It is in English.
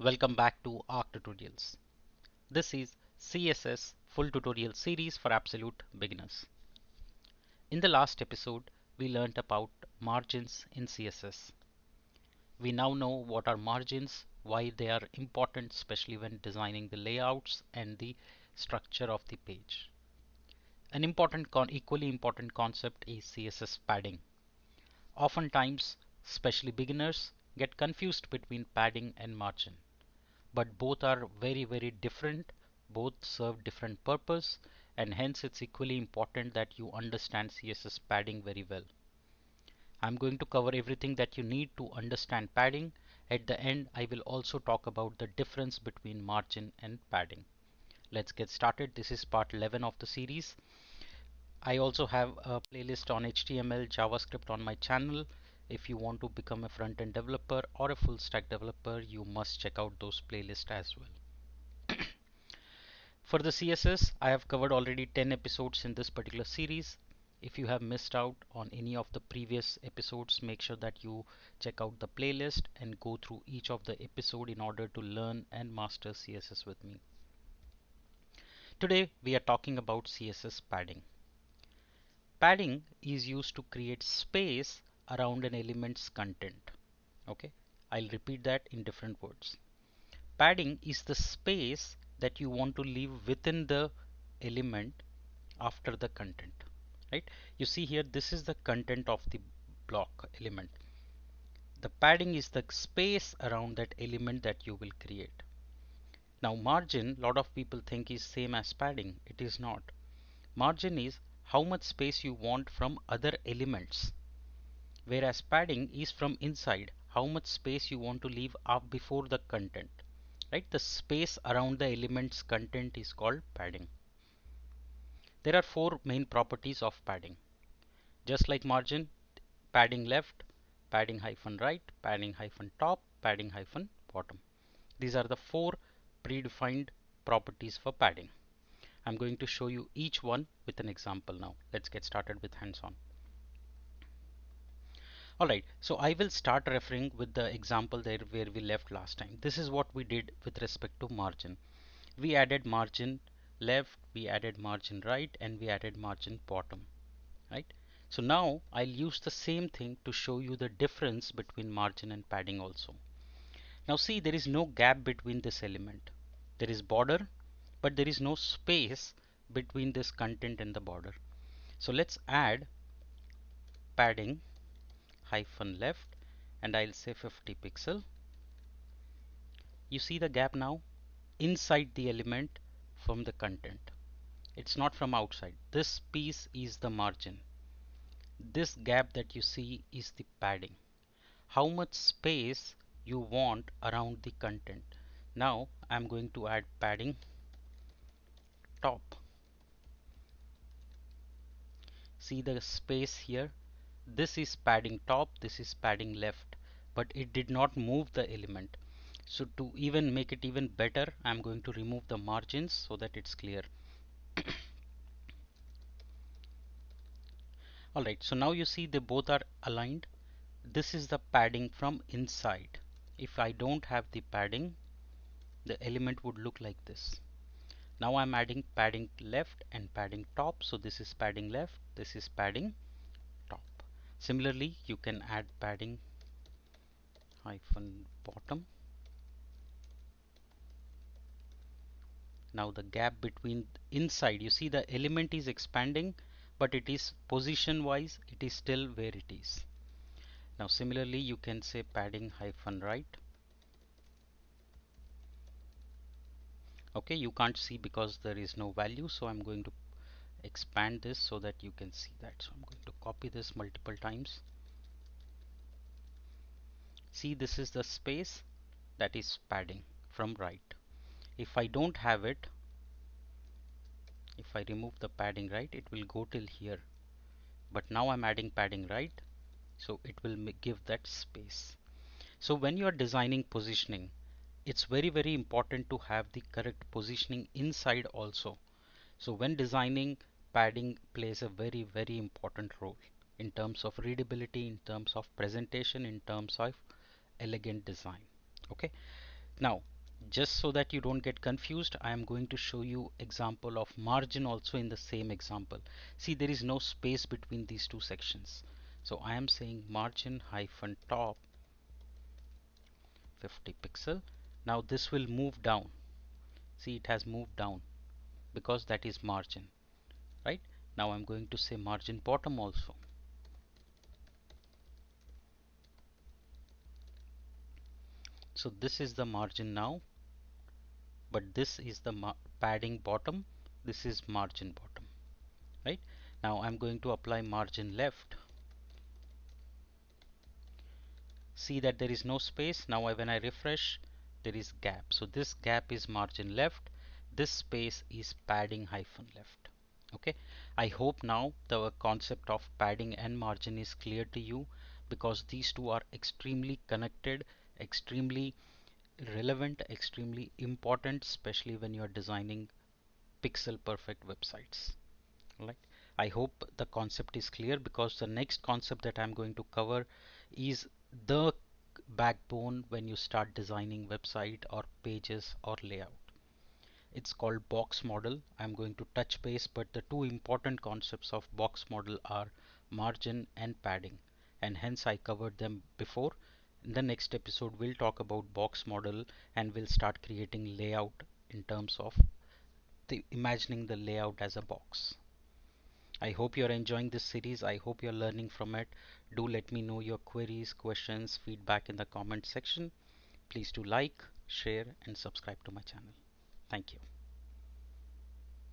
Welcome back to Arc Tutorials. This is CSS full tutorial series for absolute beginners. In the last episode, we learned about margins in CSS. We now know what are margins, why they are important, especially when designing the layouts and the structure of the page. An equally important concept is CSS padding. Oftentimes, especially beginners, get confused between padding and margin. But both are very different, both serve different purpose, and hence it's equally important that you understand CSS padding very well. I'm going to cover everything that you need to understand padding. At the end, I will also talk about the difference between margin and padding. Let's get started. This is part 11 of the series. I also have a playlist on HTML, JavaScript on my channel. If you want to become a front-end developer or a full-stack developer, you must check out those playlists as well. For the CSS, I have covered already 10 episodes in this particular series. If you have missed out on any of the previous episodes, make sure that you check out the playlist and go through each of the episode in order to learn and master CSS with me. Today, we are talking about CSS padding. Padding is used to create space around an element's content. Okay, I'll repeat that in different words. Padding is the space that you want to leave within the element after the content, right? You see here, this is the content of the block element. The padding is the space around that element that you will create. Now margin, lot of people think is same as padding. It is not. Margin is how much space you want from other elements, whereas padding is from inside, how much space you want to leave up before the content, right? The space around the element's content is called padding. There are four main properties of padding. Just like margin, padding left, padding hyphen right, padding hyphen top, padding hyphen bottom. These are the four predefined properties for padding. I'm going to show you each one with an example now. Let's get started with hands-on. Alright, so I will start referring with the example there where we left last time. This is what we did with respect to margin. We added margin left, we added margin right, and we added margin bottom, right? So now I'll use the same thing to show you the difference between margin and padding also. Now see, there is no gap between this element. There is border, but there is no space between this content and the border. So let's add padding hyphen left, and I'll say 50 pixel. You see the gap now inside the element from the content. It's not from outside. This piece is the margin. This gap that you see is the padding. How much space you want around the content. Now I'm going to add padding top. See the space here. This is padding top, this is padding left, but it did not move the element. So to even make it even better, I'm going to remove the margins so that it's clear. Alright, so now you see they both are aligned. This is the padding from inside. If I don't have the padding, the element would look like this. Now I'm adding padding left and padding top. So this is padding left, this is padding top. Similarly, you can add padding hyphen bottom. Now the gap between inside, you see the element is expanding, but it is position wise, it is still where it is. Now similarly, you can say padding hyphen right. Okay, you can't see because there is no value, so I'm going to expand this so that you can see that. So I'm going to copy this multiple times. See, this is the space that is padding from right. If I don't have it, if I remove the padding right, it will go till here. But now I'm adding padding right, so it will give that space. So when you are designing positioning, it's very important to have the correct positioning inside also. So when designing, padding plays a very important role in terms of readability, in terms of presentation, in terms of elegant design. Okay, now Just so that you don't get confused, I am going to show you example of margin also in the same example. See, there is no space between these two sections. So I am saying margin hyphen top 50 pixel. Now this will move down. See, it has moved down because that is margin, right? Now I'm going to say margin bottom also. So this is the margin now, but this is the padding bottom. This is margin bottom, right? Now I'm going to apply margin left. See that there is no space. Now when I refresh, there is gap. So this gap is margin left. This space is padding hyphen left. Okay, I hope now the concept of padding and margin is clear to you, because these two are extremely connected, extremely relevant, extremely important, especially when you are designing pixel perfect websites. Right. I hope the concept is clear, because the next concept that I'm going to cover is the backbone when you start designing website or pages or layout. It's called box model. I'm going to touch base, but the two important concepts of box model are margin and padding, and hence I covered them before. In the next episode, we'll talk about box model and we'll start creating layout in terms of imagining the layout as a box. I hope you're enjoying this series. I hope you're learning from it. Do let me know your queries, questions, feedback in the comment section. Please do like, share, and subscribe to my channel. Thank you.